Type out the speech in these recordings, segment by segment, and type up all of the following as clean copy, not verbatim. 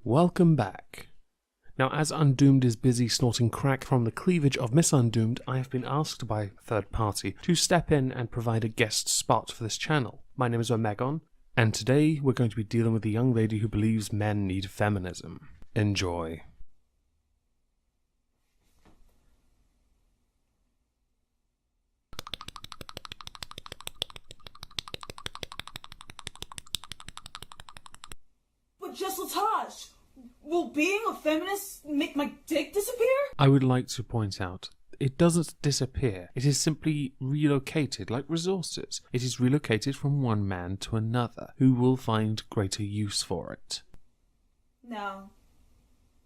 Welcome back. Now, as Undoomed is busy snorting crack from the cleavage of Miss Undoomed, I have been asked by a third party to step in and provide a guest spot for this channel. My name is Omegon, and today we're going to be dealing with a young lady who believes men need feminism. Enjoy. But just Lataj, will being a feminist make my dick disappear? I would like to point out, it doesn't disappear. It is simply relocated, like resources. It is relocated from one man to another, who will find greater use for it.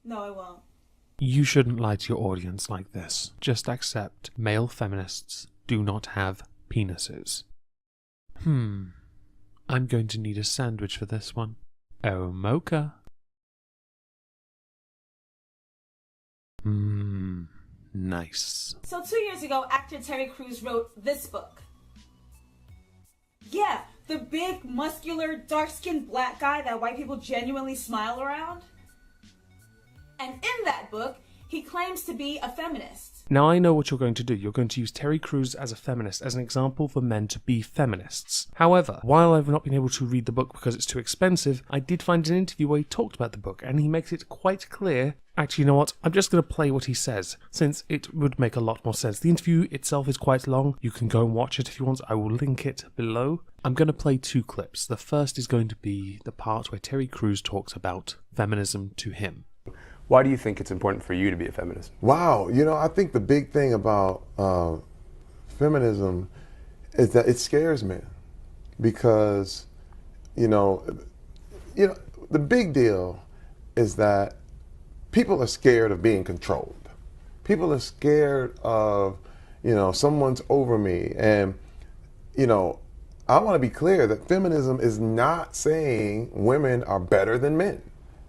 No, I won't. You shouldn't lie to your audience like this. Just accept male feminists do not have penises. I'm going to need a sandwich for this one. Oh, mocha. Nice. So 2 years ago, actor Terry Crews wrote this book. Yeah, the big, muscular, dark-skinned black guy that white people genuinely smile around. And in that book, he claims to be a feminist. Now I know what you're going to do. You're going to use Terry Crews as a feminist as an example for men to be feminists. However, while I've not been able to read the book because it's too expensive, I did find an interview where he talked about the book, and he makes it quite clear. Actually, you know what? I'm just going to play what he says, since it would make a lot more sense. The interview itself is quite long. You can go and watch it if you want. I will link it below. I'm going to play two clips. The first is going to be the part where Terry Crews talks about feminism to him. Why do you think it's important for you to be a feminist? Wow, I think the big thing about feminism is that it scares men because, the big deal is that people are scared of being controlled. People are scared of, someone's over me. And, I want to be clear that feminism is not saying women are better than men.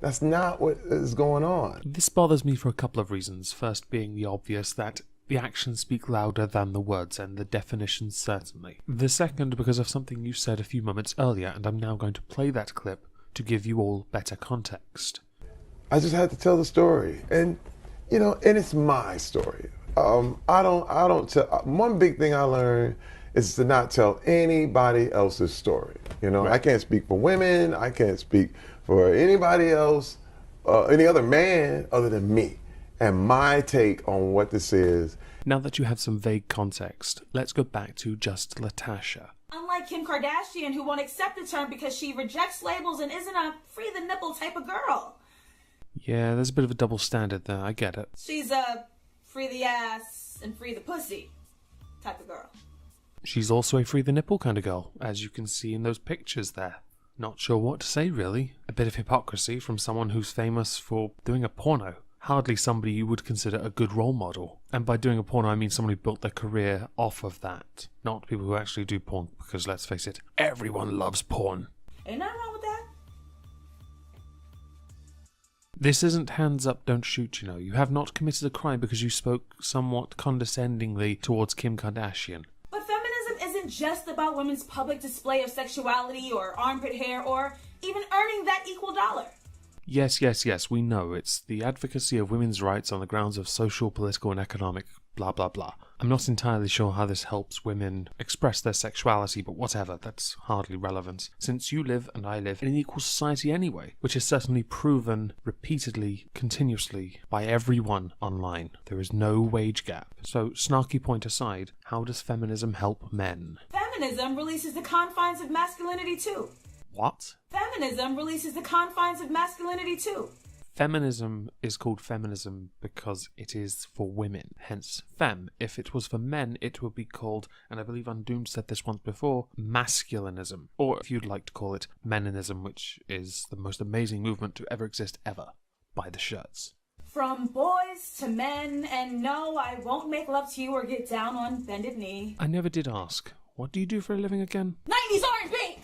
That's not what is going on. This bothers me for a couple of reasons. First being the obvious that the actions speak louder than the words, and the definitions certainly. The second because of something you said a few moments earlier, and I'm now going to play that clip to give you all better context. I just had to tell the story, and and it's my story. I don't tell. One big thing I learned is to not tell anybody else's story. Right. I can't speak for women. I can't speak for anybody else, any other man other than me and my take on what this is. Now that you have some vague context, let's go back to just Latasha. Unlike Kim Kardashian, who won't accept the term because she rejects labels and isn't a free the nipple type of girl. Yeah, there's a bit of a double standard there, I get it. She's a free the ass and free the pussy type of girl. She's also a free the nipple kind of girl, as you can see in those pictures there. Not sure what to say, really. A bit of hypocrisy from someone who's famous for doing a porno. Hardly somebody you would consider a good role model. And by doing a porno, I mean someone who built their career off of that. Not people who actually do porn, because let's face it, everyone loves porn. Ain't nothing wrong with that. This isn't hands up, don't shoot, You have not committed a crime because you spoke somewhat condescendingly towards Kim Kardashian. Isn't just about women's public display of sexuality or armpit hair or even earning that equal dollar. Yes, we know. It's the advocacy of women's rights on the grounds of social, political and economic blah blah blah. I'm not entirely sure how this helps women express their sexuality, but whatever, that's hardly relevant, since you live and I live in an equal society anyway, which is certainly proven repeatedly, continuously, by everyone online. There is no wage gap. So, snarky point aside, how does feminism help men? Feminism releases the confines of masculinity too. What? Feminism releases the confines of masculinity too. Feminism is called feminism because it is for women, hence fem. If it was for men, it would be called, and I believe Undoomed said this once before, masculinism. Or if you'd like to call it meninism, which is the most amazing movement to ever exist ever. Buy the shirts. From boys to men, and no, I won't make love to you or get down on bended knee. I never did ask. What do you do for a living again? 90s R&B!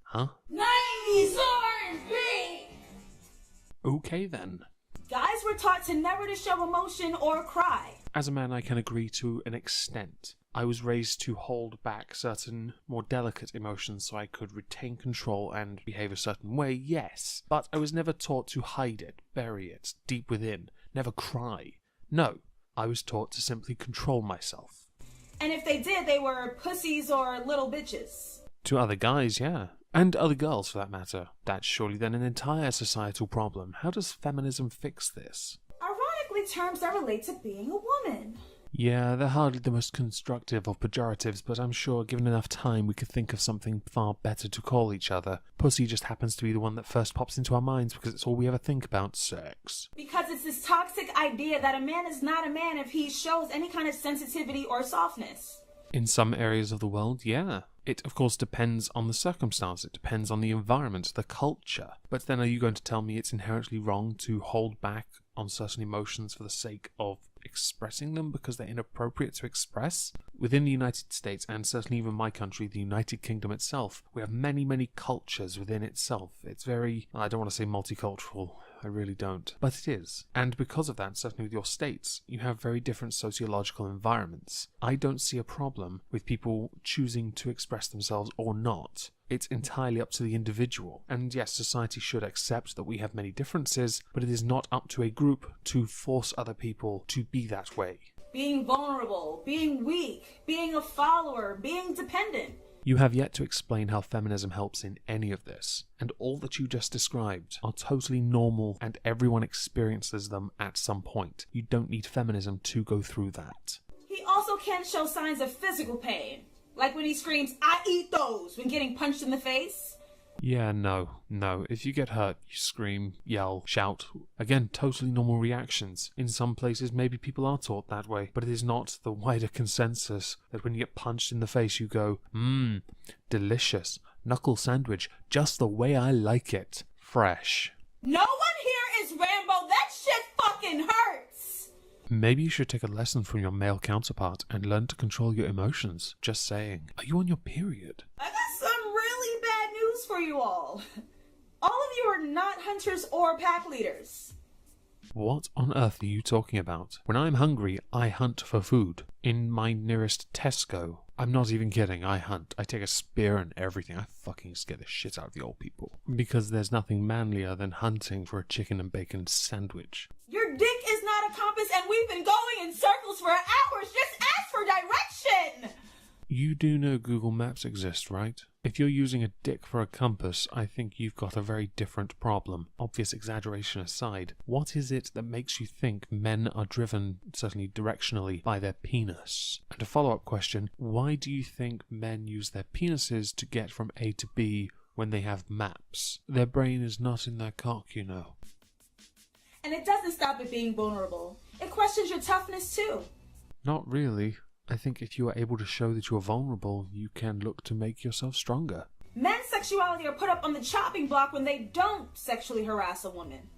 Huh? 90s R&B! Okay then. Guys were taught to never to show emotion or cry. As a man, I can agree to an extent. I was raised to hold back certain more delicate emotions so I could retain control and behave a certain way, yes. But I was never taught to hide it, bury it, deep within, never cry. No, I was taught to simply control myself. And if they did, they were pussies or little bitches. To other guys, yeah. And other girls, for that matter. That's surely then an entire societal problem. How does feminism fix this? Ironically, terms that relate to being a woman. Yeah, they're hardly the most constructive of pejoratives, but I'm sure given enough time we could think of something far better to call each other. Pussy just happens to be the one that first pops into our minds because it's all we ever think about, sex. Because it's this toxic idea that a man is not a man if he shows any kind of sensitivity or softness. In some areas of the world, yeah. It, of course, depends on the circumstance. It depends on the environment, the culture. But then are you going to tell me it's inherently wrong to hold back on certain emotions for the sake of expressing them because they're inappropriate to express? Within the United States, and certainly even my country, the United Kingdom itself, we have many, many cultures within itself. It's very, I don't want to say multicultural, I really don't, but it is. And because of that, certainly with your states, you have very different sociological environments. I don't see a problem with people choosing to express themselves or not. It's entirely up to the individual. And yes, society should accept that we have many differences, but it is not up to a group to force other people to be that way. Being vulnerable, being weak, being a follower, being dependent. You have yet to explain how feminism helps in any of this, and all that you just described are totally normal and everyone experiences them at some point. You don't need feminism to go through that. He also can show signs of physical pain, like when he screams, "I eat those," when getting punched in the face. Yeah, no. If you get hurt, you scream, yell, shout. Again, totally normal reactions. In some places, maybe people are taught that way, but it is not the wider consensus that when you get punched in the face, you go, delicious, knuckle sandwich, just the way I like it. Fresh. No one here is Rambo. That shit fucking hurts. Maybe you should take a lesson from your male counterpart and learn to control your emotions. Just saying. Are you on your period? I got some really bad news for you all. All of you are not hunters or pack leaders. What on earth are you talking about? When I'm hungry, I hunt for food. In my nearest Tesco. I'm not even kidding, I hunt. I take a spear and everything. I fucking scare the shit out of the old people. Because there's nothing manlier than hunting for a chicken and bacon sandwich. Your dick is not a compass and we've been going in circles for hours. Just ask for direction. You do know Google Maps exists, right? If you're using a dick for a compass, I think you've got a very different problem. Obvious exaggeration aside, what is it that makes you think men are driven, certainly directionally, by their penis? And a follow-up question, why do you think men use their penises to get from A to B when they have maps? Their brain is not in their cock, you know. And it doesn't stop at being vulnerable. It questions your toughness too. Not really. I think if you are able to show that you're vulnerable, you can look to make yourself stronger. Men's sexuality are put up on the chopping block when they don't sexually harass a woman.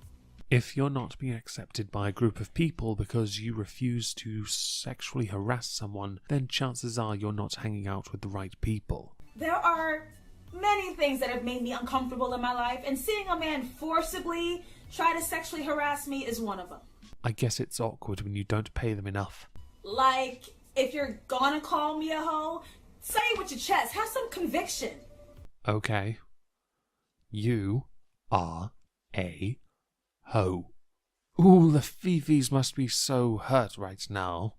If you're not being accepted by a group of people because you refuse to sexually harass someone, then chances are you're not hanging out with the right people. There are many things that have made me uncomfortable in my life, and seeing a man forcibly try to sexually harass me is one of them. I guess it's awkward when you don't pay them enough. Like, if you're gonna call me a hoe, say it with your chest. Have some conviction. Okay. You are a hoe. Ooh, the Fifis must be so hurt right now.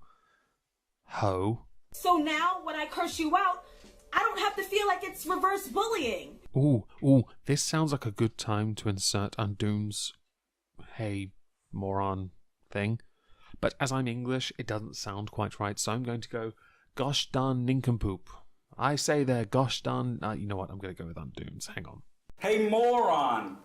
Hoe. So now, when I curse you out, I don't have to feel like it's reverse bullying. Ooh, this sounds like a good time to insert Undoomed's hey, moron thing. But as I'm English, it doesn't sound quite right, so I'm going to go, gosh darn nincompoop. I say there, gosh darn... you know what, I'm going to go with Undoomed. Hang on. Hey, moron!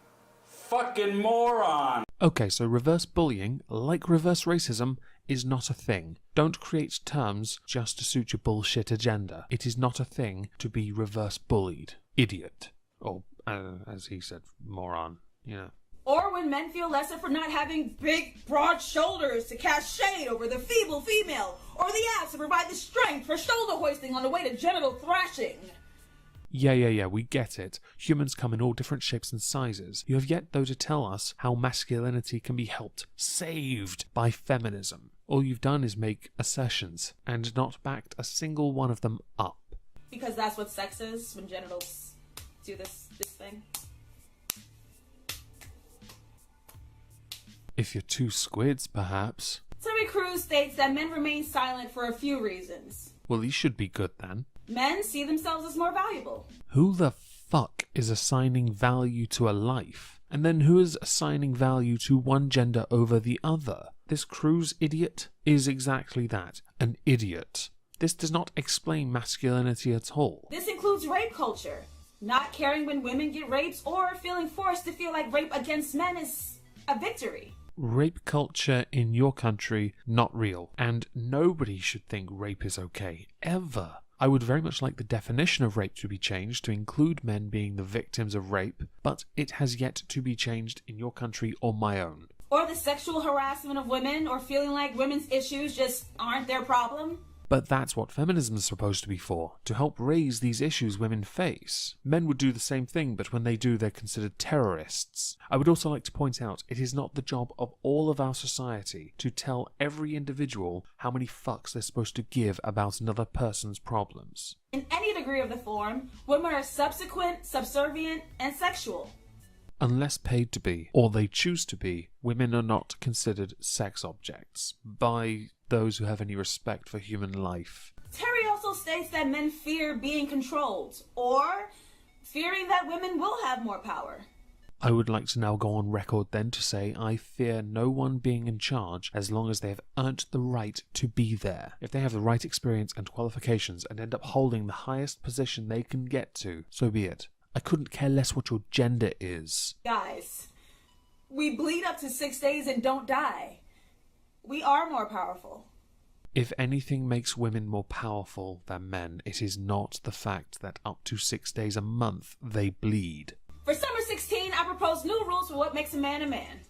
Fucking moron! Okay, so reverse bullying, like reverse racism, is not a thing. Don't create terms just to suit your bullshit agenda. It is not a thing to be reverse bullied. Idiot. Or, as he said, moron, you know. Or when men feel lesser for not having big, broad shoulders to cast shade over the feeble female, or the abs to provide the strength for shoulder hoisting on the way to genital thrashing. Yeah, we get it. Humans come in all different shapes and sizes. You have yet, though, to tell us how masculinity can be helped, saved by feminism. All you've done is make assertions, and not backed a single one of them up. Because that's what sex is, when genitals do this thing. If you're two squids, perhaps. Terry Crews states that men remain silent for a few reasons. Well, he should be good then. Men see themselves as more valuable. Who the fuck is assigning value to a life? And then who is assigning value to one gender over the other? This Crews idiot is exactly that, an idiot. This does not explain masculinity at all. This includes rape culture. Not caring when women get raped or feeling forced to feel like rape against men is a victory. Rape culture in your country, not real. And nobody should think rape is okay, ever. I would very much like the definition of rape to be changed to include men being the victims of rape, but it has yet to be changed in your country or my own. Or the sexual harassment of women, or feeling like women's issues just aren't their problem. But that's what feminism is supposed to be for, to help raise these issues women face. Men would do the same thing, but when they do, they're considered terrorists. I would also like to point out, it is not the job of all of our society to tell every individual how many fucks they're supposed to give about another person's problems. In any degree of the form, women are subsequent, subservient, and sexual. Unless paid to be, or they choose to be, women are not considered sex objects by those who have any respect for human life. Terry also states that men fear being controlled, or fearing that women will have more power. I would like to now go on record then to say I fear no one being in charge as long as they have earned the right to be there. If they have the right experience and qualifications and end up holding the highest position they can get to, so be it. I couldn't care less what your gender is. Guys, we bleed up to 6 days and don't die. We are more powerful. If anything makes women more powerful than men, it is not the fact that up to 6 days a month they bleed. For summer 16, I propose new rules for what makes a man a man.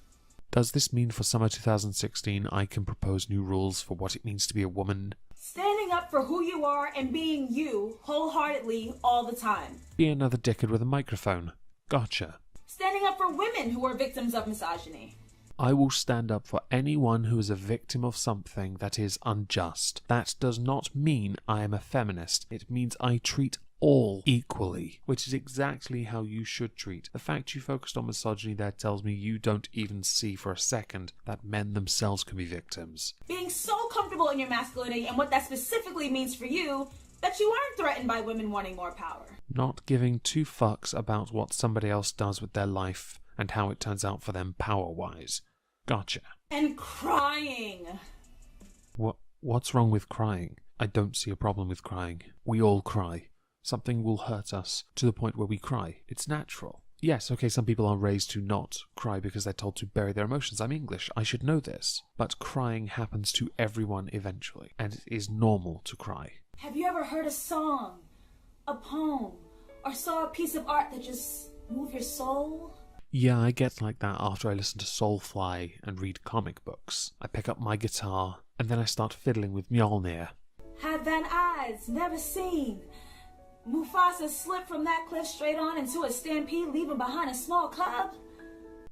Does this mean for summer 2016 I can propose new rules for what it means to be a woman? Standing up for who you are and being you wholeheartedly all the time. Be another dickhead with a microphone. Gotcha. Standing up for women who are victims of misogyny. I will stand up for anyone who is a victim of something that is unjust. That does not mean I am a feminist. It means I treat all equally, which is exactly how you should treat. The fact you focused on misogyny there tells me you don't even see for a second that men themselves can be victims. Being so comfortable in your masculinity and what that specifically means for you that you aren't threatened by women wanting more power. Not giving two fucks about what somebody else does with their life and how it turns out for them power-wise. Gotcha. And crying. What's wrong with crying? I don't see a problem with crying. We all cry. Something will hurt us to the point where we cry. It's natural. Yes, okay, some people are raised to not cry because they're told to bury their emotions. I'm English, I should know this. But crying happens to everyone eventually, and it is normal to cry. Have you ever heard a song, a poem, or saw a piece of art that just moved your soul? Yeah, I get like that after I listen to Soulfly and read comic books. I pick up my guitar, and then I start fiddling with Mjolnir. Had thine eyes never seen Mufasa slip from that cliff straight on into a stampede, leaving behind a small cub?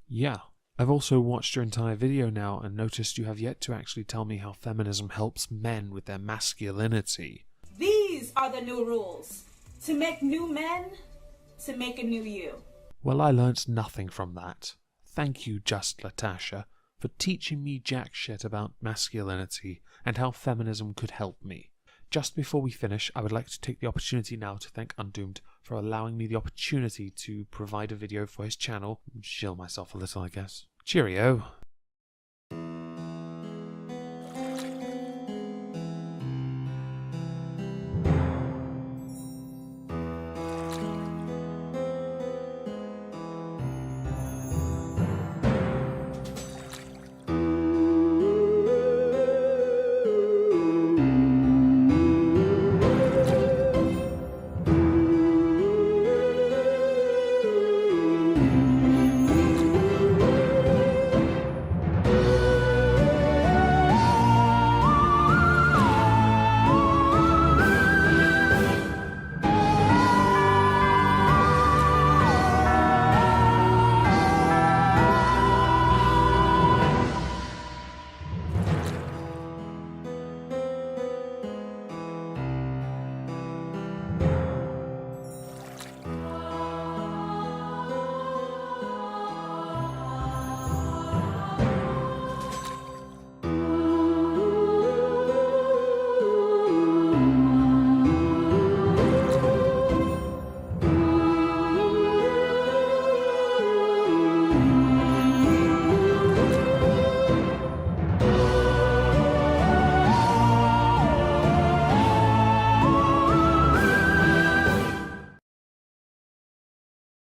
Yeah. I've also watched your entire video now and noticed you have yet to actually tell me how feminism helps men with their masculinity. These are the new rules. To make new men, to make a new you. Well, I learnt nothing from that. Thank you, Just Latasha, for teaching me jack shit about masculinity and how feminism could help me. Just before we finish, I would like to take the opportunity now to thank Undoomed for allowing me the opportunity to provide a video for his channel. Shill myself a little, I guess. Cheerio.